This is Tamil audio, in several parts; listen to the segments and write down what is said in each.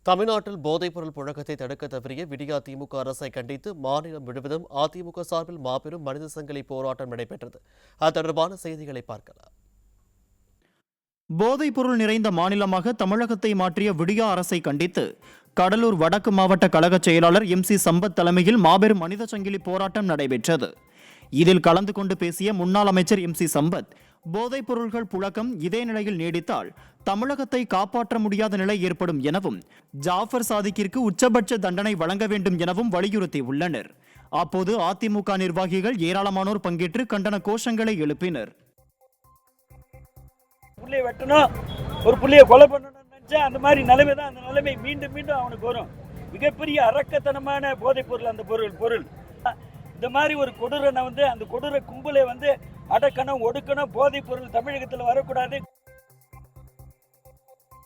தமிழ்நாட்டில் போதைப்பொருள் புழக்கத்தை தடுக்க தவறிய விடியா திமுக அரசை கண்டித்து மாநிலம் முழுவதும் அதிமுக சார்பில் மாபெரும் மனித சங்கிலி போராட்டம் நடைபெற்றது. அது தொடர்பான செய்திகளை பார்க்கலாம். போதைப்பொருள் நிறைந்த மாநிலமாக தமிழகத்தை மாற்றிய விடியா அரசை கண்டித்து கடலூர் வடக்கு மாவட்ட கழக செயலாளர் MC சம்பத் தலைமையில் மாபெரும் மனித சங்கிலி போராட்டம் நடைபெற்றது. இதில் கலந்து கொண்டு பேசிய முன்னாள் அமைச்சர் MC சம்பத், போதைப் பொருள்கள் புழக்கம் இதே நிலையில் நீடித்தால் தமிழகத்தை காப்பாற்ற முடியாத நிலை ஏற்படும் எனவும் ஜாஃபர் சாதிக்கிற்கு உச்சபட்ச தண்டனை வழங்க வேண்டும் எனவும் வலியுறுத்தியுள்ளனர். அப்போது அதிமுக நிர்வாகிகள் ஏராளமானோர் பங்கேற்று கண்டன கோஷங்களை எழுப்பினர். புள்ளைய வெட்டணும், ஒரு புள்ளைய கொலை பண்ணணும்னு நினைச்சா அந்த மாதிரி நிலைமை தான். அந்த நிலைமை மீண்டும் மீண்டும் அவனுக்கு வரும். மிகப்பெரிய அரக்கத்தனமான போதைப் பொருள் அந்த பொருள் இந்த மாதிரி ஒரு கொடூரனை அந்த கொடூர கும்பலை அடக்கணும், ஒடுக்கணும். போதைப் பொருள் தமிழகத்தில் வரக்கூடாது.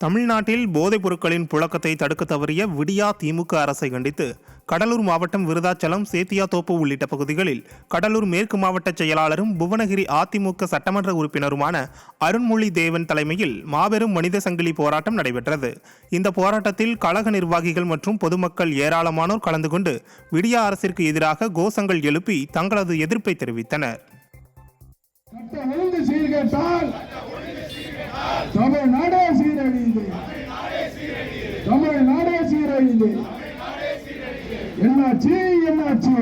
தமிழ்நாட்டில் போதைப் பொருட்களின் புழக்கத்தை தடுக்க தவறிய விடியா திமுக அரசை கண்டித்து கடலூர் மாவட்டம் விருதாச்சலம், சேத்தியாத்தோப்பு உள்ளிட்ட பகுதிகளில் கடலூர் மேற்கு மாவட்ட செயலாளரும் புவனகிரி அதிமுக சட்டமன்ற உறுப்பினருமான அருண்மொழி தேவன் தலைமையில் மாபெரும் மனித சங்கிலி போராட்டம் நடைபெற்றது. இந்த போராட்டத்தில் கழக நிர்வாகிகள் மற்றும் பொதுமக்கள் ஏராளமானோர் கலந்து கொண்டு விடியா அரசிற்கு எதிராக கோஷங்கள் எழுப்பி தங்களது எதிர்ப்பை தெரிவித்தனர். தமிழ்நாடே சீரழியுது, தமிழ்நாடே சீரழியுது. என்னாச்சு என்னாச்சு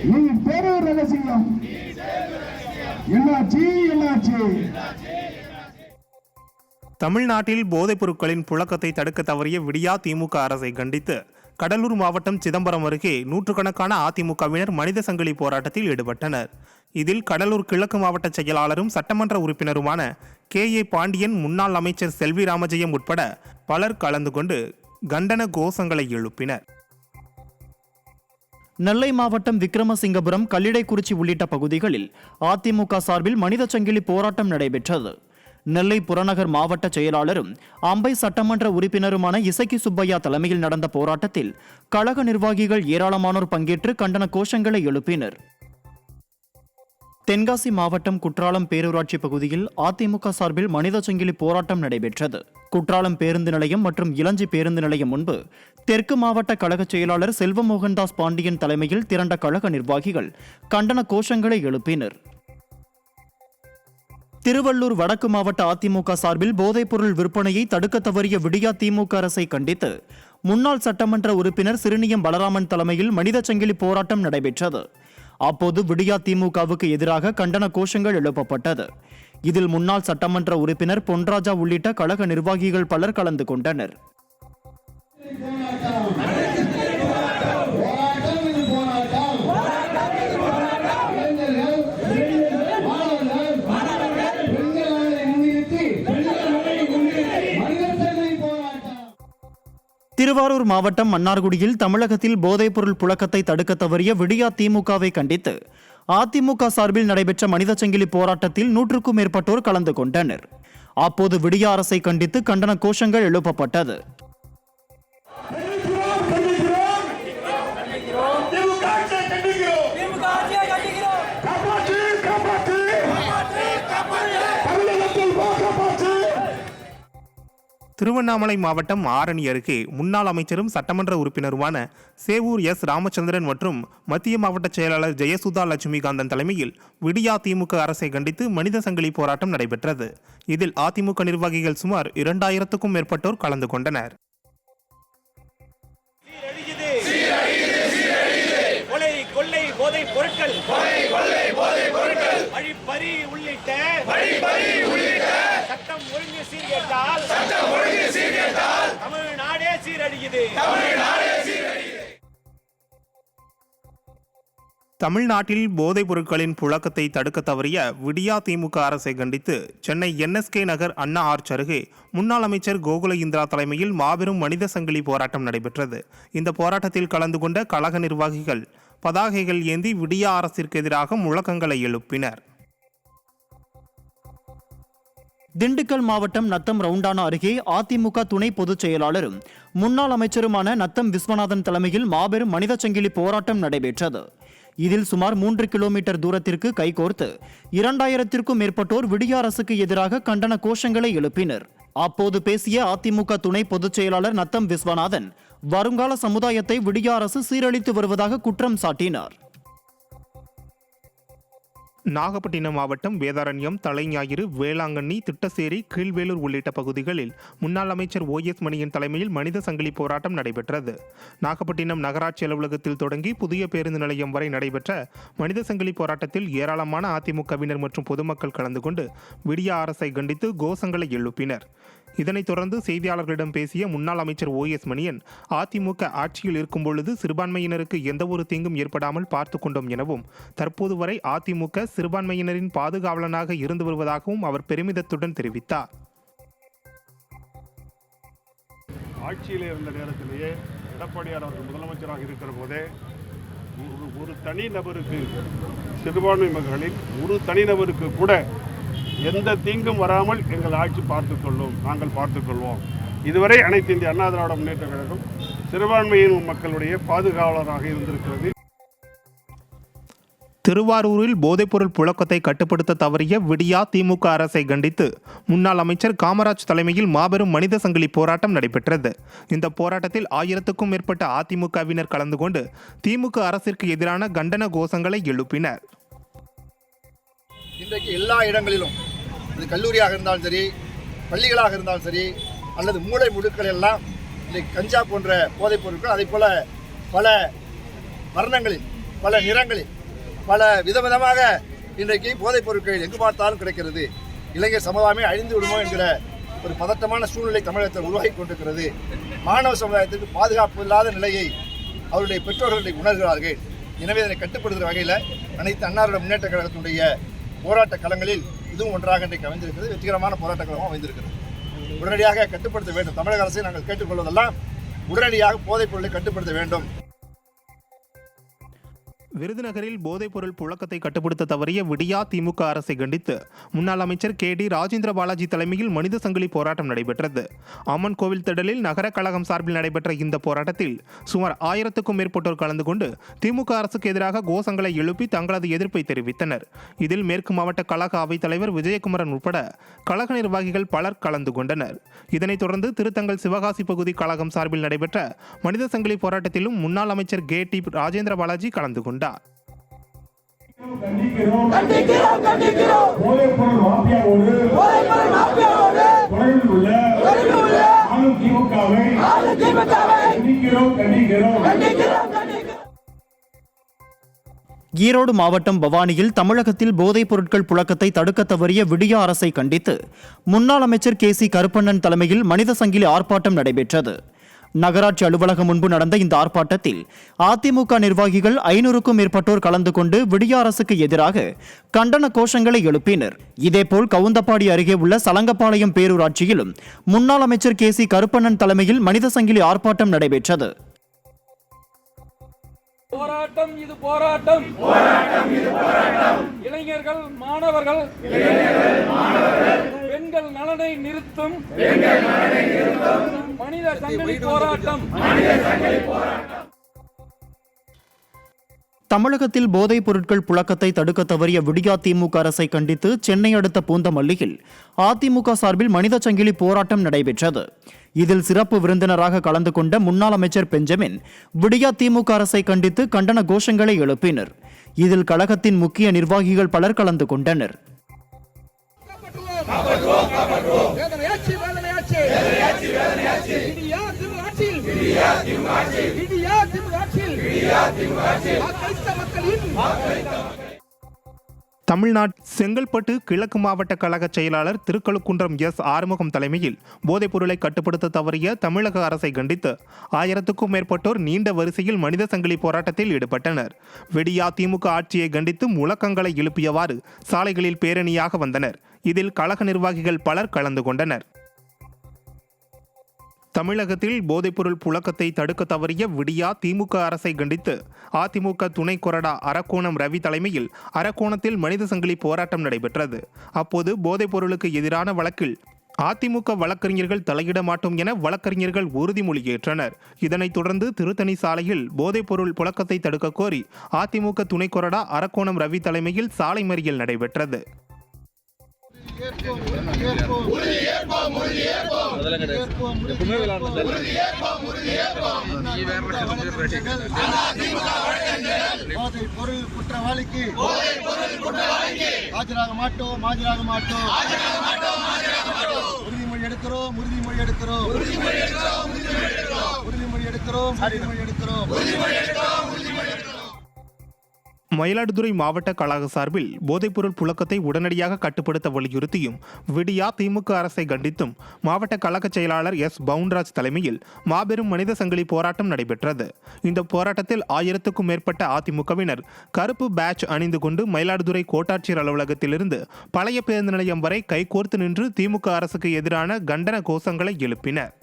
நீ பெரு ரகசியம், என்னாச்சு என்னாச்சு. தமிழ்நாட்டில் போதைப் பொருட்களின் புழக்கத்தை தடுக்க தவறிய விடியா திமுக அரசை கண்டித்து கடலூர் மாவட்டம் சிதம்பரம் அருகே நூற்றுக்கணக்கான அதிமுகவினர் மனித சங்கிலி போராட்டத்தில் ஈடுபட்டனர். இதில் கடலூர் கிழக்கு மாவட்ட செயலாளரும் சட்டமன்ற உறுப்பினருமான KA பாண்டியன், முன்னாள் அமைச்சர் செல்வி ராமஜெயம் உட்பட பலர் கலந்து கொண்டு கண்டன கோஷங்களை எழுப்பினர். நெல்லை மாவட்டம் விக்கிரமசிங்கபுரம், கல்லிடைக்குறிச்சி உள்ளிட்ட பகுதிகளில் அதிமுக சார்பில் மனித சங்கிலி போராட்டம் நடைபெற்றது. நெல்லை புறநகர் மாவட்ட செயலாளரும் அம்பை சட்டமன்ற உறுப்பினருமான இசக்கி சுப்பையா தலைமையில் நடந்த போராட்டத்தில் கழக நிர்வாகிகள் ஏராளமானோர் பங்கேற்று கண்டன கோஷங்களை எழுப்பினர். தென்காசி மாவட்டம் குற்றாலம் பேரூராட்சி பகுதியில் அதிமுக சார்பில் மனித சங்கிலி போராட்டம் நடைபெற்றது. குற்றாலம் பேருந்து நிலையம் மற்றும் இளஞ்சி பேருந்து நிலையம் முன்பு தெற்கு மாவட்ட கழக செயலாளர் செல்வமோகன்தாஸ் பாண்டியன் தலைமையில் திரண்ட கழக நிர்வாகிகள் கண்டன கோஷங்களை எழுப்பினர். திருவள்ளூர் வடக்கு மாவட்ட அதிமுக சார்பில் போதைப்பொருள் விற்பனையை தடுக்க தவறிய விடியா திமுக அரசை கண்டித்து முன்னாள் சட்டமன்ற உறுப்பினர் சிறுனியம் பலராமன் தலைமையில் மனித சங்கிலி போராட்டம் நடைபெற்றது. அப்போது விடியா திமுகவுக்கு எதிராக கண்டன கோஷங்கள் எழுப்பப்பட்டது. இதில் முன்னாள் சட்டமன்ற உறுப்பினர் பொன்ராஜா உள்ளிட்ட கழக நிர்வாகிகள் பலர் கலந்து கொண்டனர். திருவாரூர் மாவட்டம் மன்னார்குடியில் தமிழகத்தில் போதைப்பொருள் புழக்கத்தை தடுக்க தவறிய விடியா திமுகவை கண்டித்து அதிமுக சார்பில் நடைபெற்ற மனித சங்கிலி போராட்டத்தில் 100க்கும் மேற்பட்டோர் கலந்து கொண்டனர். அப்போது விடியா அரசை கண்டித்து கண்டன கோஷங்கள் எழுப்பப்பட்டது. திருவண்ணாமலை மாவட்டம் ஆரணி அருகே முன்னாள் அமைச்சரும் சட்டமன்ற உறுப்பினருமான சேவூர் ராமச்சந்திரன் மற்றும் மத்திய மாவட்ட செயலாளர் ஜெயசுதா லட்சுமிகாந்தன் தலைமையில் விடியா திமுக அரசை கண்டித்து மனித சங்கிலி போராட்டம் நடைபெற்றது. இதில் அதிமுக நிர்வாகிகள் சுமார் 2000க்கும் மேற்பட்டோர் கலந்து கொண்டனர். தமிழ்நாட்டில் போதைப் பொருட்களின் புழக்கத்தை தடுக்க தவறிய விடியா திமுக அரசை கண்டித்து சென்னை NSK நகர் அண்ணா ஆர்ச் அருகே முன்னாள் அமைச்சர் கோகுல இந்திரா தலைமையில் மாபெரும் மனித சங்கிலி போராட்டம் நடைபெற்றது. இந்த போராட்டத்தில் கலந்து கொண்ட கழக நிர்வாகிகள் பதாகைகள் ஏந்தி விடியா அரசிற்கு எதிராக முழக்கங்களை எழுப்பினர். திண்டுக்கல் மாவட்டம் நத்தம் ரவுண்டானா அருகே அதிமுக துணை பொதுச் செயலாளரும் முன்னாள் அமைச்சருமான நத்தம் விஸ்வநாதன் தலைமையில் மாபெரும் மனித சங்கிலி போராட்டம் நடைபெற்றது. இதில் சுமார் 3 கிலோமீட்டர் தூரத்திற்கு கைகோர்த்து 2000க்கும் மேற்பட்டோர் விடியா அரசுக்கு எதிராக கண்டன கோஷங்களை எழுப்பினர். அப்போது பேசிய அதிமுக துணை பொதுச் செயலாளர் நத்தம் விஸ்வநாதன் வருங்கால சமுதாயத்தை விடிய அரசு சீரழித்து வருவதாக குற்றம் சாட்டினார். நாகப்பட்டினம் மாவட்டம் வேதாரண்யம், தலைஞாயிறு, வேளாங்கண்ணி, திட்டசேரி, கீழ்வேலூர் உள்ளிட்ட பகுதிகளில் முன்னாள் அமைச்சர் OS மணியன் தலைமையில் மனித சங்கிலி போராட்டம் நடைபெற்றது. நாகப்பட்டினம் நகராட்சி அலுவலகத்தில் தொடங்கி புதிய பேருந்து நிலையம் வரை நடைபெற்ற மனித சங்கிலி போராட்டத்தில் ஏராளமான அதிமுகவினர் மற்றும் பொதுமக்கள் கலந்து கொண்டு விடிய அரசை கண்டித்து கோஷங்களை எழுப்பினர். இதனைத் தொடர்ந்து செய்தியாளர்களிடம் பேசிய முன்னாள் அமைச்சர் OS மணியன், அதிமுக ஆட்சியில் இருக்கும் பொழுது சிறுபான்மையினருக்கு எந்தவொரு தீங்கும் ஏற்படாமல் பார்த்து கொண்டோம் எனவும், தற்போது வரை அதிமுக சிறுபான்மையினரின் பாதுகாவலனாக இருந்து வருவதாகவும் அவர் பெருமிதத்துடன் தெரிவித்தார். ஆட்சியில் இருந்த நேரத்திலேயே எடப்பாடியார் அவர்கள் முதலமைச்சராக இருக்கிற போதே ஒரு தனிநபருக்கு, சிறுபான்மை மக்களில் ஒரு தனிநபருக்கு கூட எந்த தீங்கும் வராமல் எங்கள் ஆட்சி நாங்கள் பார்த்துக்கொள்வோம். இதுவரை அனைத்து இந்திய அண்ணா திராவிட முன்னேற்ற கழகம் சிறுபான்மையின் மக்களுடைய பாதுகாவலராக இருந்திருக்கிறது. திருவாரூரில் போதைப்பொருள் புழக்கத்தை கட்டுப்படுத்த தவறிய விடியா திமுக அரசை கண்டித்து முன்னாள் அமைச்சர் காமராஜ் தலைமையில் மாபெரும் மனித சங்கிலி போராட்டம் நடைபெற்றது. இந்த போராட்டத்தில் 1000க்கும் மேற்பட்ட அதிமுகவினர் கலந்து கொண்டு திமுக அரசிற்கு எதிரான கண்டன கோஷங்களை எழுப்பினர். இன்றைக்கு எல்லா இடங்களிலும், அது கல்லூரியாக இருந்தாலும் சரி, பள்ளிகளாக இருந்தாலும் சரி, அல்லது மூளை முடுக்கள் எல்லாம் இன்றைக்கு கஞ்சா போன்ற போதைப் பொருட்கள், அதே போல பல வர்ணங்களில், பல நிறங்களில், பல விதவிதமாக இன்றைக்கு போதைப் பொருட்கள் எங்கு பார்த்தாலும் கிடைக்கிறது. இளைஞர் சமுதாயமே அழிந்து விடுமோ என்கிற ஒரு பதட்டமான சூழ்நிலை தமிழகத்தில் உருவாகி கொண்டிருக்கிறது. மாணவ சமுதாயத்திற்கு பாதுகாப்பு இல்லாத நிலையை அவருடைய பெற்றோர்கள் உணர்கிறார்கள். எனவே இதனை கட்டுப்படுத்துகிற வகையில் அனைத்து அன்னாரோட முன்னேற்ற கழகத்தினுடைய போராட்ட களங்களில் இதுவும் ஒன்றாக இன்றைக்கு அமைந்திருக்கிறது. வெற்றிகரமான போராட்ட களமும் அமைந்திருக்கிறது. உடனடியாக கட்டுப்படுத்த வேண்டும். தமிழக அரசை நாங்கள் கேட்டுக்கொள்வதெல்லாம் உடனடியாக போதைப் பொருளை கட்டுப்படுத்த வேண்டும். விருதுநகரில் போதைப்பொருள் புழக்கத்தை கட்டுப்படுத்த தவறிய விடியா திமுக அரசை கண்டித்து முன்னாள் அமைச்சர் KD ராஜேந்திர பாலாஜி தலைமையில் மனித சங்கிலி போராட்டம் நடைபெற்றது. அம்மன் கோவில் திடலில் நகர கழகம் சார்பில் நடைபெற்ற இந்த போராட்டத்தில் சுமார் 1000க்கும் மேற்பட்டோர் கலந்து கொண்டு திமுக அரசுக்கு எதிராக கோஷங்களை எழுப்பி தங்களது எதிர்ப்பை தெரிவித்தனர். இதில் மேற்கு மாவட்ட கழக அவைத் தலைவர் விஜயகுமரன் உட்பட கழக நிர்வாகிகள் பலர் கலந்து கொண்டனர். இதனைத் தொடர்ந்து திருத்தங்கல் சிவகாசி பகுதி கழகம் சார்பில் நடைபெற்ற மனித சங்கிலி போராட்டத்திலும் முன்னாள் அமைச்சர் KD ராஜேந்திர பாலாஜி கலந்து கொண்டார். போதைப்பொருள் மாஃபியாவோடு தொலைவில் உள்ள திமுகவை கண்டிக்கிறோம். ஈரோடு மாவட்டம் பவானியில் தமிழகத்தில் போதைப் பொருட்கள் புழக்கத்தை தடுக்க தவறிய விடிய அரசை கண்டித்து முன்னாள் அமைச்சர் KC கருப்பண்ணன் தலைமையில் மனித சங்கிலி ஆர்ப்பாட்டம் நடைபெற்றது. நகராட்சி அலுவலகம் முன்பு நடந்த இந்த ஆர்ப்பாட்டத்தில் அதிமுக நிர்வாகிகள் 500க்கும் மேற்பட்டோர் கலந்து கொண்டு விடிய அரசுக்கு எதிராக கண்டன கோஷங்களை எழுப்பினர். இதேபோல் கவுந்தப்பாடி அருகே உள்ள சலங்கப்பாளையம் பேரூராட்சியிலும் முன்னாள் அமைச்சர் KC கருப்பண்ணன் தலைமையில் மனித சங்கிலி ஆர்ப்பாட்டம் நடைபெற்றது. போராட்டம் இது போராட்டம், இளைஞர்கள் மாணவர்கள் பெண்கள் நலனை நிறுத்தும் மனித சங்கிலி போராட்டம். தமிழகத்தில் போதைப் பொருட்கள் புழக்கத்தை தடுக்க தவறிய விடியா திமுக அரசை கண்டித்து சென்னை அடுத்த பூந்தமல்லியில் அதிமுக சார்பில் மனித சங்கிலி போராட்டம் நடைபெற்றது. இதில் சிறப்பு விருந்தினராக கலந்து கொண்ட முன்னாள் அமைச்சர் பெஞ்சமின் விடியா திமுக அரசை கண்டித்து கண்டன கோஷங்களை எழுப்பினர். இதில் கழகத்தின் முக்கிய நிர்வாகிகள் பலர் கலந்து கொண்டனர். செங்கல்பட்டு கிழக்கு மாவட்ட கழக செயலாளர் திருக்கழுக்குன்றம் ஆறுமுகம் தலைமையில் போதைப் பொருளை கட்டுப்படுத்த தவறிய தமிழக அரசை கண்டித்து 1000க்கும் மேற்பட்டோர் நீண்ட வரிசையில் மனித சங்கிலி போராட்டத்தில் ஈடுபட்டனர். விடியா திமுக ஆட்சியை கண்டித்து முழக்கங்களை எழுப்பியவாறு சாலைகளில் பேரணியாக வந்தனர். இதில் கழக நிர்வாகிகள் பலர் கலந்து கொண்டனர். தமிழகத்தில் போதைப்பொருள் புழக்கத்தை தடுக்க தவறிய விடியா திமுக அரசை கண்டித்து அதிமுக துணை கொறடா அரக்கோணம் ரவி தலைமையில் அரக்கோணத்தில் மனித சங்கிலி போராட்டம் நடைபெற்றது. அப்போது போதைப் பொருளுக்கு எதிரான வழக்கில் அதிமுக வழக்கறிஞர்கள் தலையிட மாட்டோம் என வழக்கறிஞர்கள் உறுதிமொழி ஏற்றனர். இதனைத் தொடர்ந்து திருத்தணி சாலையில் போதைப் பொருள் புழக்கத்தை தடுக்க கோரி அதிமுக துணை கொறடா அரக்கோணம் ரவி தலைமையில் சாலை மறியல் நடைபெற்றது. பொருள் குற்றவாளிக்கு ஆஜராக மாட்டோம் உறுதிமொழி எடுக்கிறோம் மயிலாடுதுறை மாவட்ட கழக சார்பில் போதைப்பொருள் புழக்கத்தை உடனடியாக கட்டுப்படுத்த வலியுறுத்தியும் விடியா திமுக அரசை கண்டித்தும் மாவட்ட கழக செயலாளர் எஸ் பவுன்ராஜ் தலைமையில் மாபெரும் மனித சங்கிலி போராட்டம் நடைபெற்றது. இந்த போராட்டத்தில் 1000க்கும் மேற்பட்ட அதிமுகவினர் கருப்பு பேட்ச் அணிந்து கொண்டு மயிலாடுதுறை கோட்டாட்சியர் அலுவலகத்திலிருந்து பழைய பேருந்து நிலையம் வரை கைகோர்த்து நின்று திமுக அரசுக்கு எதிரான கண்டன கோஷங்களை எழுப்பினர்.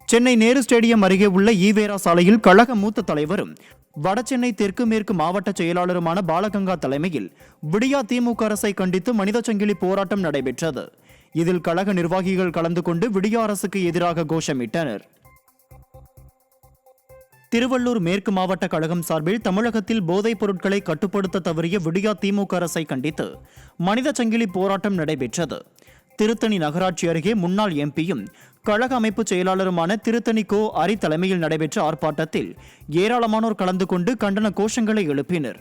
சென்னை நேரு ஸ்டேடியம் அருகே உள்ள ஈவேரா சாலையில் கழக மூத்த தலைவரும் வடசென்னை தெற்கு மேற்கு மாவட்ட செயலாளருமான பாலகங்கா தலைமையில் விடியா திமுக அரசை கண்டித்து மனித சங்கிலி போராட்டம் நடைபெற்றது. இதில் கழக நிர்வாகிகள் கலந்து கொண்டு விடியா அரசுக்கு எதிராக கோஷமிட்டனர். திருவள்ளூர் மேற்கு மாவட்ட கழகம் சார்பில் தமிழகத்தில் போதைப் பொருட்களை கட்டுப்படுத்த தவறிய விடியா திமுக அரசை கண்டித்து மனித சங்கிலி போராட்டம் நடைபெற்றது. திருத்தணி நகராட்சி அருகே முன்னாள் எம்பியும் கழக அமைப்பு செயலாளருமான திருத்தணி கோ அரி தலைமையில் நடைபெற்ற ஆர்ப்பாட்டத்தில் ஏராளமானோர் கலந்து கொண்டு கண்டன கோஷங்களை எழுப்பினர்.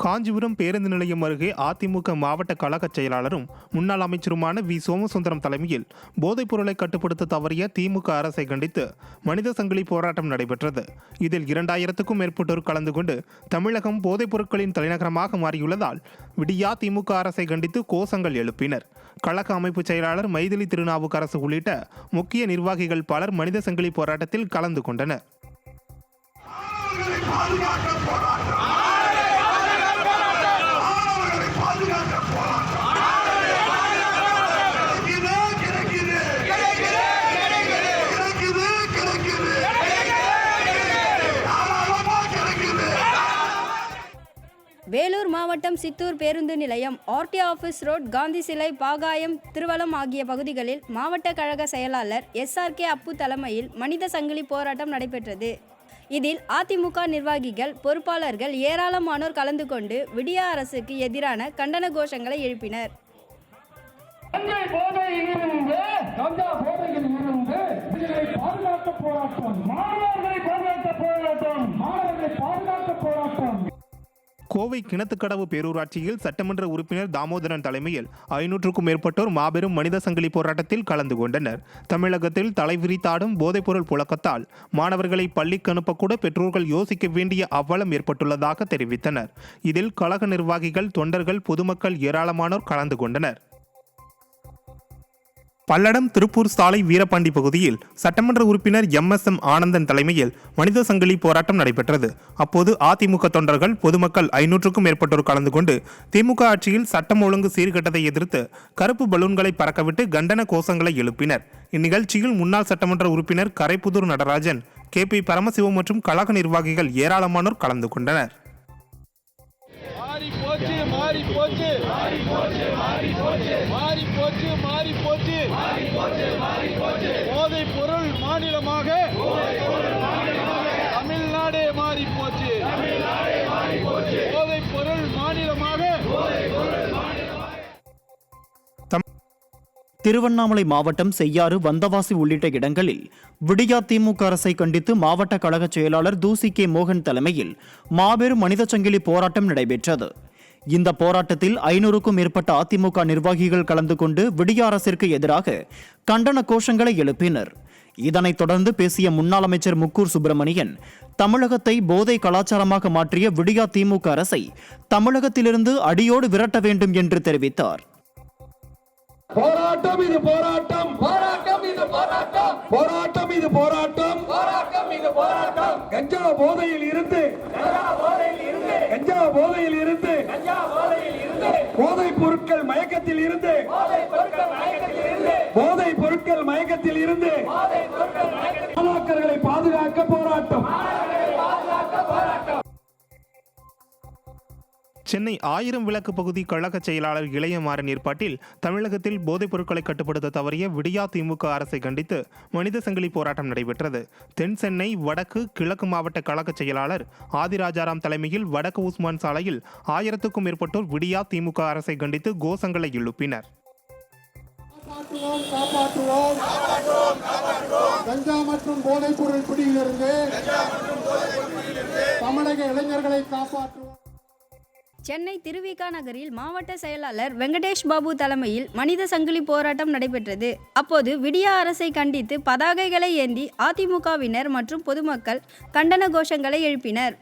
காஞ்சிபுரம் பேருந்து நிலையம் அருகே அதிமுக மாவட்ட கழக செயலாளரும் முன்னாள் அமைச்சருமான வி சோமசுந்தரம் தலைமையில் போதைப் பொருளை கட்டுப்படுத்த தவறிய திமுக அரசை கண்டித்து மனித சங்கிலி போராட்டம் நடைபெற்றது. இதில் 2000க்கும் மேற்பட்டோர் கலந்து கொண்டு தமிழகம் போதைப் பொருட்களின் தலைநகரமாக மாறியுள்ளதால் விடியா திமுக அரசை கண்டித்து கோஷங்கள் எழுப்பினர். கழக அமைப்பு செயலாளர் மைதிலி திருநாவுக்கரசு உள்ளிட்ட முக்கிய நிர்வாகிகள் பலர் மனித சங்கிலி போராட்டத்தில் கலந்து கொண்டனர். வேலூர் மாவட்டம் சித்தூர் பேருந்து நிலையம், ஆர்டி ஆபீஸ் ரோட், காந்தி சிலை, பாகாயம், திருவலம் ஆகிய பகுதிகளில் மாவட்ட கழக செயலாளர் SRK அப்பு தலைமையில் மனித சங்கிலி போராட்டம் நடைபெற்றது. இதில் அதிமுக நிர்வாகிகள், பொறுப்பாளர்கள் ஏராளமானோர் கலந்து கொண்டு விடியா அரசுக்கு எதிரான கண்டன கோஷங்களை எழுப்பினர். கோவை கிணத்துக்கடவு பேரூராட்சியில் சட்டமன்ற உறுப்பினர் தாமோதரன் தலைமையில் 500க்கும் மேற்பட்டோர் மாபெரும் மனித சங்கிலி போராட்டத்தில் கலந்து கொண்டனர். தமிழகத்தில் தலைவிரித்தாடும் போதைப்பொருள் புழக்கத்தால் மாணவர்களை பள்ளிக்கு அனுப்பக்கூட பெற்றோர்கள் யோசிக்க வேண்டிய அவலம் ஏற்பட்டுள்ளதாக தெரிவித்தனர். இதில் கழக நிர்வாகிகள், தொண்டர்கள், பொதுமக்கள் ஏராளமானோர் கலந்து கொண்டனர். பல்லடம் திருப்பூர் சாலை வீரபாண்டி பகுதியில் சட்டமன்ற உறுப்பினர் MSM ஆனந்தன் தலைமையில் மனித சங்கிலி போராட்டம் நடைபெற்றது. அப்போது அதிமுக தொண்டர்கள், பொதுமக்கள் 500க்கும் மேற்பட்டோர் கலந்து கொண்டு திமுக ஆட்சியில் சட்டம் ஒழுங்கு சீர்கெட்டதை எதிர்த்து கருப்பு பலூன்களை பறக்கவிட்டு கண்டன கோஷங்களை எழுப்பினர். இந்நிகழ்ச்சியில் முன்னாள் சட்டமன்ற உறுப்பினர் கரைப்புதூர் நடராஜன், KP பரமசிவம் மற்றும் கழக நிர்வாகிகள் ஏராளமானோர் கலந்து கொண்டனர். போதைப் பொருள் மாநிலமாக தமிழ்நாடே மாறி போச்சு. போதைப் பொருள் மாநிலமாக. திருவண்ணாமலை மாவட்டம் செய்யாறு, வந்தவாசி உள்ளிட்ட இடங்களில் விடியா திமுக அரசை கண்டித்து மாவட்ட கழக செயலாளர் தூசி K மோகன் தலைமையில் மாபெரும் மனித சங்கிலி போராட்டம் நடைபெற்றது. இந்த போராட்டத்தில் 500க்கும் மேற்பட்ட அதிமுக நிர்வாகிகள் கலந்து கொண்டு விடியா அரசிற்கு எதிராக கண்டன கோஷங்களை எழுப்பினர். இதனைத் தொடர்ந்து பேசிய முன்னாள் அமைச்சர் முக்கூர் சுப்பிரமணியன், தமிழகத்தை போதை கலாச்சாரமாக மாற்றிய விடியா திமுக அரசை தமிழகத்திலிருந்து அடியோடு விரட்ட வேண்டும் என்று தெரிவித்தார். போராட்டம் இது போராட்டம், போராட்டம் இது போராட்டம், போராட்டம் இது போராட்டம், போராட்டம் இது போராட்டம். கஞ்சா போதையில் இருந்து, கஞ்சா போதையில் இருந்து, போதைப் பொருட்கள் மயக்கத்தில் இருந்து, போதைப் பொருட்கள் மயக்கத்தில் இருந்து மாணாக்கர்களை பாதுகாக்க போராட்டம். சென்னை 1000 விளக்கு பகுதி கழக செயலாளர் இளையமாறன் ஏற்பாட்டில் தமிழகத்தில் போதைப் பொருட்களை கட்டுப்படுத்த தவறிய விடியா திமுக அரசை கண்டித்து மனித சங்கிலி போராட்டம் நடைபெற்றது. தென் சென்னை வடக்கு கிழக்கு மாவட்ட கழக செயலாளர் ஆதிராஜாராம் தலைமையில் வடக்கு உஸ்மான் சாலையில் 1000க்கும் மேற்பட்டோர் விடியா திமுக அரசை கண்டித்து கோஷங்களை எழுப்பினர். கஞ்சா மற்றும் போதைப் பொருள் பிடியிலிருந்து தமிழக இளைஞர்களை காப்பாற்றுவோம். சென்னை திருவிக நகரில் மாவட்ட செயலாளர் வெங்கடேஷ் பாபு தலைமையில் மனித சங்கிலி போராட்டம் நடைபெற்றது. அப்போது விடியா அரசை கண்டித்து பதாகைகளை ஏந்தி அதிமுகவினர் மற்றும் பொதுமக்கள் கண்டன கோஷங்களை எழுப்பினர்.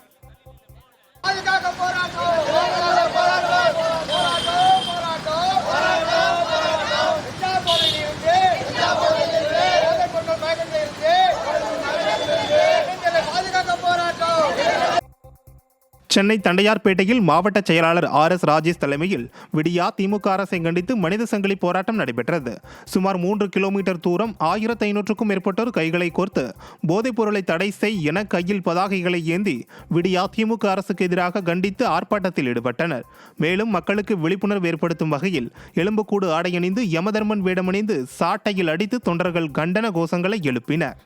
சென்னை தண்டையார்பேட்டையில் மாவட்ட செயலாளர் RS ராஜேஷ் தலைமையில் விடியா திமுக அரசை கண்டித்து மனித சங்கிலி போராட்டம் நடைபெற்றது. சுமார் 3 கிலோமீட்டர் தூரம் 1500க்கும் மேற்பட்டோர் கைகளை கோர்த்து போதைப் பொருளை தடை செய் என கையில் பதாகைகளை ஏந்தி விடியா திமுக அரசுக்கு எதிராக கண்டித்து ஆர்ப்பாட்டத்தில் ஈடுபட்டனர். மேலும் மக்களுக்கு விழிப்புணர்வு ஏற்படுத்தும் வகையில் எலும்புக்கூடு ஆடையணிந்து யமதர்மன் வேடமணிந்து சாட்டையில் அடித்து தொண்டர்கள் கண்டன கோஷங்களை எழுப்பினர்.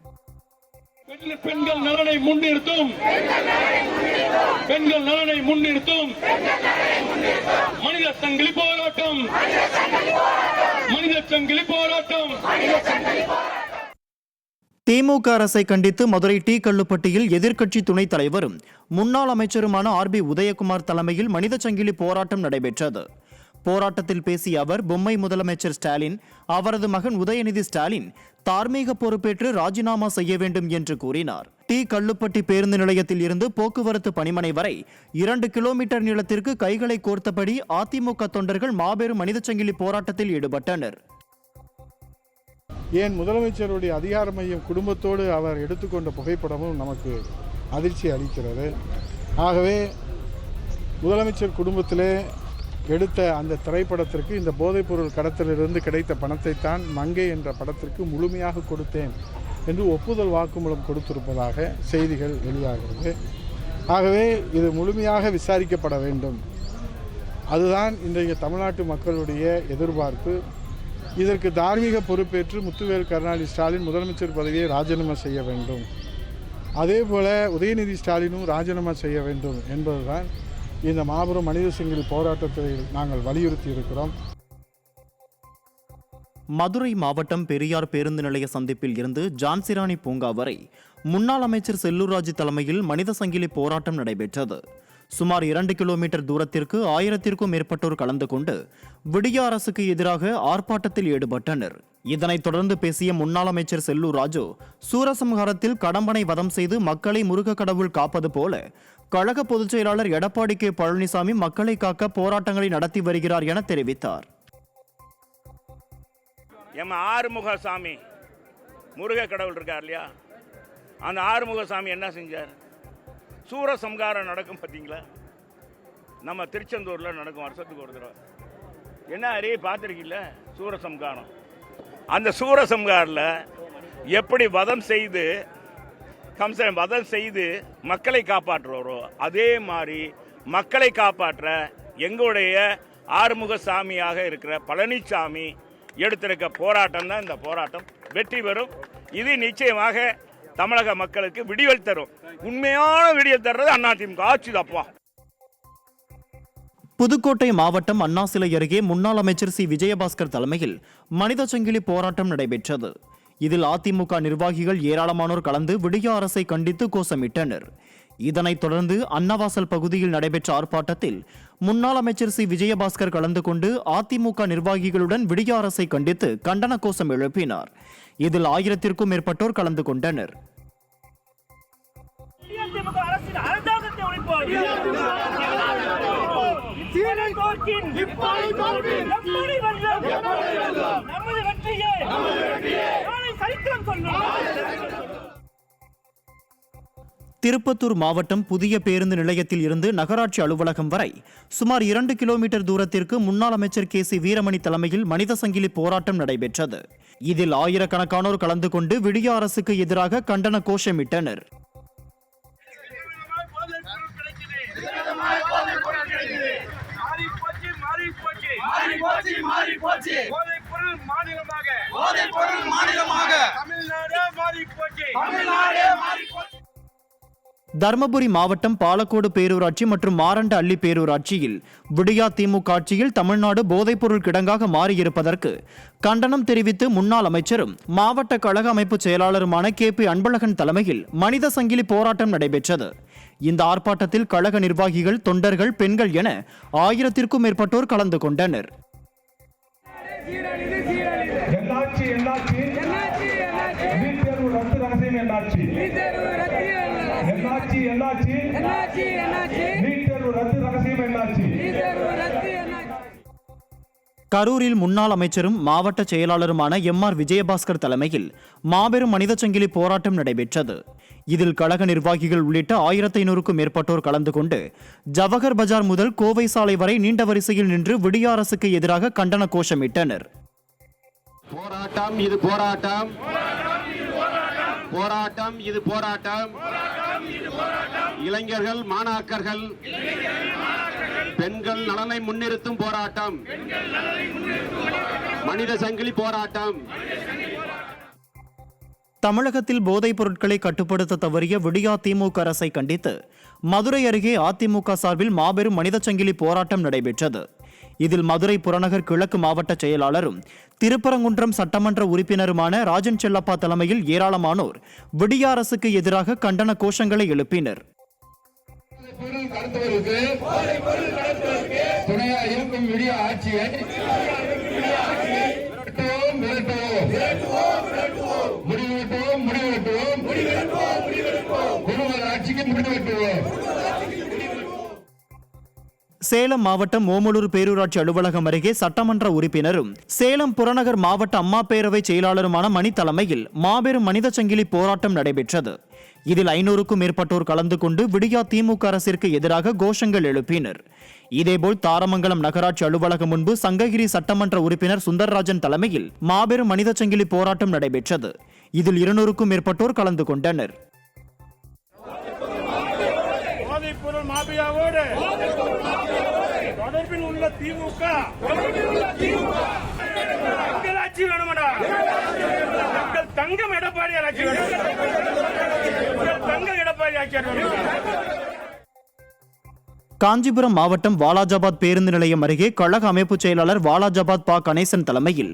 பெண்கள் நலனை முன்னிறுத்தும் பெண்கள் நலனை முன்னிறுத்தும் மனித சங்கிலி போராட்டம் மனித சங்கிலி போராட்டம். திமுக அரசை கண்டித்து மதுரை டி கல்லுப்பட்டியில் எதிர்க்கட்சி துணைத் தலைவரும் முன்னாள் அமைச்சருமான RB உதயகுமார் தலைமையில் மனித சங்கிலி போராட்டம் நடைபெற்றது. போராட்டத்தில் பேசிய அவர் பொம்மை முதலமைச்சர் ஸ்டாலின் அவரது மகன் உதயநிதி ஸ்டாலின் தார்மீக பொறுப்பேற்று ராஜினாமா செய்ய வேண்டும் என்று கூறினார். டி கல்லுப்பட்டி பேருந்து நிலையத்தில் இருந்து போக்குவரத்து பணிமனை வரை 2 கிலோமீட்டர் நீளத்திற்கு கைகளை கோர்த்தபடி அதிமுக தொண்டர்கள் மாபெரும் மனித சங்கிலி போராட்டத்தில் ஈடுபட்டனர். ஏன் முதலமைச்சருடைய அதிகார மையம் குடும்பத்தோடு அவர் எடுத்துக்கொண்ட புகைப்படமும் நமக்கு அதிர்ச்சி அளிக்கிறது. ஆகவே முதலமைச்சர் குடும்பத்திலே எடுத்த அந்த திரைப்படத்திற்கு இந்த போதைப்பொருள் கடத்தலிலிருந்து கிடைத்த பணத்தை தான் மங்கை என்ற படத்திற்கு முழுமையாக கொடுத்தேன் என்று ஒப்புதல் வாக்குமூலம் கொடுத்திருப்பதாக செய்திகள் வெளியாகிறது. ஆகவே இது முழுமையாக விசாரிக்கப்பட வேண்டும். அதுதான் இன்றைய தமிழ்நாட்டு மக்களுடைய எதிர்பார்ப்பு. இதற்கு தார்மீக பொறுப்பேற்று முத்துவேல் கருணாநிதி ஸ்டாலின் முதலமைச்சர் பதவியை ராஜினாமா செய்ய வேண்டும். அதேபோல உதயநிதி ஸ்டாலினும் ராஜினாமா செய்ய வேண்டும் என்பதுதான் இந்த மாபெரும் மனித சங்கிலி போராட்டத்தை நாங்கள் வலியுறுத்தி இருக்கிறோம். மதுரை மாவட்டம் பெரியார் பேருந்து நிலைய சந்திப்பில் இருந்து ஜான்சிராணி பூங்கா வரை முன்னாள் அமைச்சர் செல்லூர் ராஜு தலைமையில் மனித சங்கிலி போராட்டம் நடைபெற்றது. சுமார் 2 கிலோமீட்டர் தூரத்திற்கு 1000க்கும் மேற்பட்டோர் கலந்து கொண்டு விடியா அரசுக்கு எதிராக ஆர்ப்பாட்டத்தில் ஈடுபட்டனர். இதனைத் தொடர்ந்து பேசிய முன்னாள் அமைச்சர் செல்லூர் ராஜு சூரசம்ஹாரத்தில் கடம்பனை வதம் செய்து மக்களை முருக கடவுள் காப்பது போல கழக பொதுச் செயலாளர் எடப்பாடி K பழனிசாமி மக்களை காக்க போராட்டங்களை நடத்தி வருகிறார் என தெரிவித்தார். ஆறுமுகசாமி முருக கடவுள் இருக்கார் இல்லையா, அந்த ஆறுமுகசாமி என்ன செஞ்சார்? சூரசம்ஹாரம் நடக்கும் பார்த்தீங்களா, நம்ம திருச்செந்தூரில் நடக்கும் வருஷத்துக்கு ஒரு தடவை. என்ன அறிய பார்த்துருக்கீங்கள சூரசம்ஹாரம்? அந்த சூரசம்ஹாரில் எப்படி வதம் செய்து கம்சன் வதம் செய்து மக்களை காப்பாற்றுவாரோ அதே மாதிரி மக்களை காப்பாற்ற எங்களுடைய ஆறுமுகசாமியாக இருக்கிற பழனிசாமி எடுத்திருக்க போராட்டம் தான் இந்த போராட்டம் வெற்றி பெறும். இது நிச்சயமாக தமிழக மக்களுக்கு விடியல் தரும். உண்மையான விடியல் தர்றது அதிமுக ஆட்சி தப்பா. புதுக்கோட்டை மாவட்டம் அண்ணா சிலை அருகே முன்னாள் அமைச்சர் சி விஜயபாஸ்கர் தலைமையில் மனித சங்கிலி போராட்டம் நடைபெற்றது. இதில் அதிமுக நிர்வாகிகள் ஏராளமானோர் கலந்து விடியா அரசை கண்டித்து கோஷமிட்டனர். இதனைத் தொடர்ந்து அன்னவாசல் பகுதியில் நடைபெற்ற ஆர்ப்பாட்டத்தில் முன்னாள் அமைச்சர் சி விஜயபாஸ்கர் கலந்து கொண்டு அதிமுக நிர்வாகிகளுடன் விடியா அரசை கண்டித்து கண்டன கோஷம் எழுப்பினார். இதில் 1000க்கும் மேற்பட்டோர் கலந்து கொண்டனர். திருப்பத்தூர் மாவட்டம் புதிய பேருந்து நிலையத்தில் இருந்து நகராட்சி அலுவலகம் வரை சுமார் 2 கிலோமீட்டர் தூரத்திற்கு முன்னாள் அமைச்சர் KC வீரமணி தலைமையில் மனித சங்கிலி போராட்டம் நடைபெற்றது. இதில் ஆயிரக்கணக்கானோர் கலந்து கொண்டு விடியா அரசுக்கு எதிராக கண்டன கோஷமிட்டனர். ஆட்சி மாறி போச்சு. போதைப்பொருள் மாநிலமாக தமிழ்நாடே மாறி போச்சு. தர்மபுரி மாவட்டம் பாலக்கோடு பேரூராட்சி மற்றும் மாரண்ட அள்ளி பேரூராட்சியில் விடியா திமுக ஆட்சியில் தமிழ்நாடு போதைப்பொருள் கிடங்காக மாறியிருப்பதற்கு கண்டனம் தெரிவித்து முன்னாள் அமைச்சரும் மாவட்ட கழக அமைப்பு செயலாளருமான KP அன்பழகன் தலைமையில் மனித சங்கிலி போராட்டம் நடைபெற்றது. இந்த ஆர்ப்பாட்டத்தில் கழக நிர்வாகிகள், தொண்டர்கள், பெண்கள் என 1000க்கும் மேற்பட்டோர் கலந்து கொண்டனர். கரூரில் முன்னாள் அமைச்சரும் மாவட்ட செயலாளருமான MR விஜயபாஸ்கர் தலைமையில் மாபெரும் மனித சங்கிலி போராட்டம் நடைபெற்றது. இதில் கழக நிர்வாகிகள் உள்ளிட்ட 1500க்கும் மேற்பட்டோர் கலந்து கொண்டு ஜவஹர் பஜார் முதல் கோவை சாலை வரை நீண்ட வரிசையில் நின்று விடிய அரசுக்கு எதிராக கண்டன கோஷமிட்டனர். போராட்டம் இது போராட்டம், போராட்டம் இது போராட்டம். இளைஞர்கள், மாணாக்கர்கள், பெண்கள் நலனை முன்னிறுத்தும் போராட்டம், மனித சங்கிலி போராட்டம். தமிழகத்தில் போதைப் பொருட்களை கட்டுப்படுத்த தவறிய விடியா திமுக அரசை கண்டித்து மதுரை அருகே அதிமுக சார்பில் மாபெரும் மனித சங்கிலி போராட்டம் நடைபெற்றது. இதில் மதுரை புறநகர் கிழக்கு மாவட்ட செயலாளரும் திருப்பரங்குன்றம் சட்டமன்ற உறுப்பினருமான ராஜன் செல்லப்பா தலைமையில் ஏராளமானோர் விடிய அரசுக்கு எதிராக கண்டன கோஷங்களை எழுப்பினர். சேலம் மாவட்டம் ஓமலூர் பேரூராட்சி அலுவலகம் அருகே சட்டமன்ற உறுப்பினரும் சேலம் புறநகர் மாவட்ட அம்மா பேரவை செயலாளருமான மணி தலைமையில் மாபெரும் மனித சங்கிலி போராட்டம் நடைபெற்றது. இதில் 500க்கும் மேற்பட்டோர் கலந்து கொண்டு விடியா திமுக அரசிற்கு எதிராக கோஷங்கள் எழுப்பினர். இதேபோல் தாரமங்கலம் நகராட்சி அலுவலகம் முன்பு சங்ககிரி சட்டமன்ற உறுப்பினர் சுந்தர்ராஜன் தலைமையில் மாபெரும் மனித சங்கிலி போராட்டம் நடைபெற்றது. இதில் 200க்கும் மேற்பட்டோர் கலந்து கொண்டனர். தொடர்பில் உள்ள திமுக ஆட்சி வேணுமடா, தங்கம் எடப்பாடியார் ஆட்சி வேணும், தங்கம் எடப்பாடி ஆட்சியார் வேணும். காஞ்சிபுரம் மாவட்டம் வாலாஜாபாத் பேருந்து நிலையம் அருகே கழக அமைப்பு செயலாளர் வாலாஜாபாத் பா கணேசன் தலைமையில்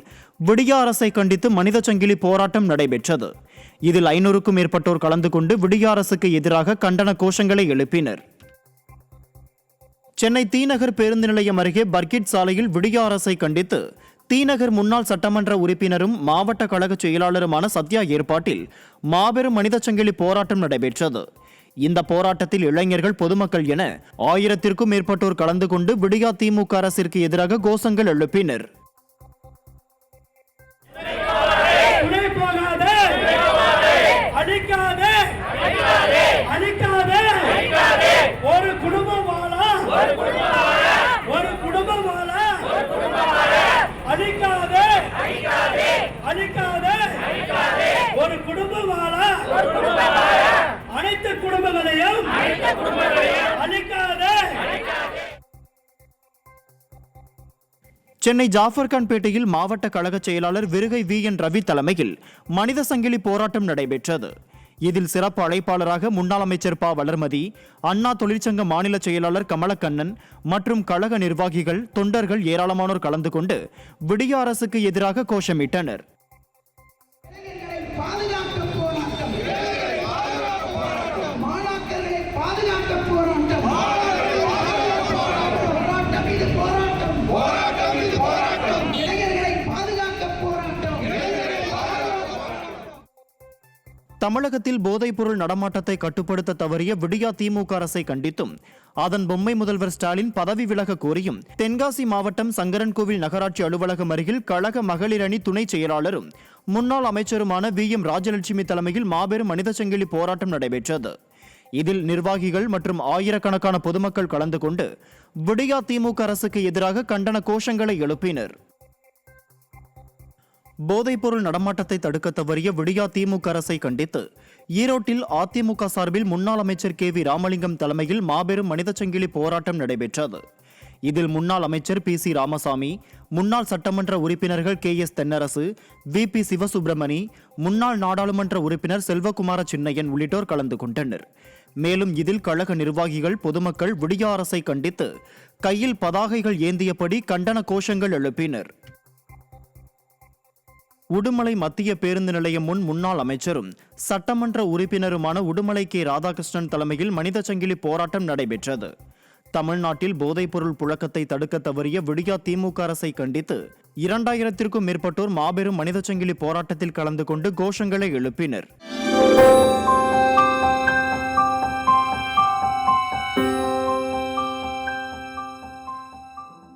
விடிய அரசை கண்டித்து மனித சங்கிலி போராட்டம் நடைபெற்றது. இதில் 500க்கும் மேற்பட்டோர் கலந்து கொண்டு விடிய அரசுக்கு எதிராக கண்டன கோஷங்களை எழுப்பினர். சென்னை தீநகர் பேருந்து நிலையம் அருகே பர்கிட் சாலையில் விடிய அரசை கண்டித்து தீநகர் முன்னாள் சட்டமன்ற உறுப்பினரும் மாவட்ட கழக செயலாளருமான சத்யா ஏற்பாட்டில் மாபெரும் மனித சங்கிலி போராட்டம் நடைபெற்றது. இந்த போராட்டத்தில் இளைஞர்கள், பொதுமக்கள் என 1000க்கும் மேற்பட்டோர் கலந்து கொண்டு விடியா திமுக அரசிற்கு எதிராக கோஷங்கள் எழுப்பினர். ஒரு குடும்பம் அழிக்காதே, அழிக்காதே, ஒரு குடும்பம் அனைத்து குடும்பங்களையும் அழிக்காதே. சென்னை ஜாஃபர்கான்பேட்டையில் மாவட்ட கழக செயலாளர் விருகை VN ரவி தலைமையில் மனித சங்கிலி போராட்டம் நடைபெற்றது. இதில் சிறப்பு அழைப்பாளராக முன்னாள் அமைச்சர் ப வளர்மதி, அண்ணா தொழிற்சங்க மாநில செயலாளர் கமலக்கண்ணன் மற்றும் கழக நிர்வாகிகள், தொண்டர்கள் ஏராளமானோர் கலந்து கொண்டு விடிய அரசுக்கு எதிராக கோஷமிட்டனர். தமிழகத்தில் போதைப்பொருள் நடமாட்டத்தை கட்டுப்படுத்த தவறிய விடியா திமுக அரசை கண்டித்தும் அதன் பொம்மை முதல்வர் ஸ்டாலின் பதவி விலக கோரியும் தென்காசி மாவட்டம் சங்கரன்கோவில் நகராட்சி அலுவலகம் அருகில் கழக மகளிர் அணி துணை செயலாளரும் முன்னாள் அமைச்சருமான VM ராஜலட்சுமி தலைமையில் மாபெரும் மனித சங்கிலி போராட்டம் நடைபெற்றது. இதில் நிர்வாகிகள் மற்றும் ஆயிரக்கணக்கான பொதுமக்கள் கலந்து கொண்டு விடியா திமுக அரசுக்கு எதிராக கண்டன கோஷங்களை எழுப்பினர். போதைப்பொருள் நடமாட்டத்தை தடுக்க தவறிய விடியா திமுக அரசை கண்டித்து ஈரோட்டில் அதிமுக சார்பில் முன்னாள் அமைச்சர் KV ராமலிங்கம் தலைமையில் மாபெரும் மனித சங்கிலி போராட்டம் நடைபெற்றது. இதில் முன்னாள் அமைச்சர் PC ராமசாமி, முன்னாள் சட்டமன்ற உறுப்பினர்கள் KS தென்னரசு, VP சிவசுப்பிரமணி, முன்னாள் நாடாளுமன்ற உறுப்பினர் செல்வகுமார சின்னையன் உள்ளிட்டோர் கலந்து கொண்டனர். மேலும் இதில் கழக நிர்வாகிகள், பொதுமக்கள் விடிய அரசை கண்டித்து கையில் பதாகைகள் ஏந்தியபடி கண்டன கோஷங்கள் எழுப்பினர். உடுமலை மத்திய பேருந்து நிலையம் முன் முன்னாள் அமைச்சரும் சட்டமன்ற உறுப்பினருமான உடுமலை K ராதாகிருஷ்ணன் தலைமையில் மனித சங்கிலி போராட்டம் நடைபெற்றது. தமிழ்நாட்டில் போதைப்பொருள் புழக்கத்தை தடுக்க தவறிய விடியா திமுக அரசை கண்டித்து 2000க்கும் மேற்பட்டோர் மாபெரும் மனித சங்கிலி போராட்டத்தில் கலந்து கொண்டு கோஷங்களை எழுப்பினர்.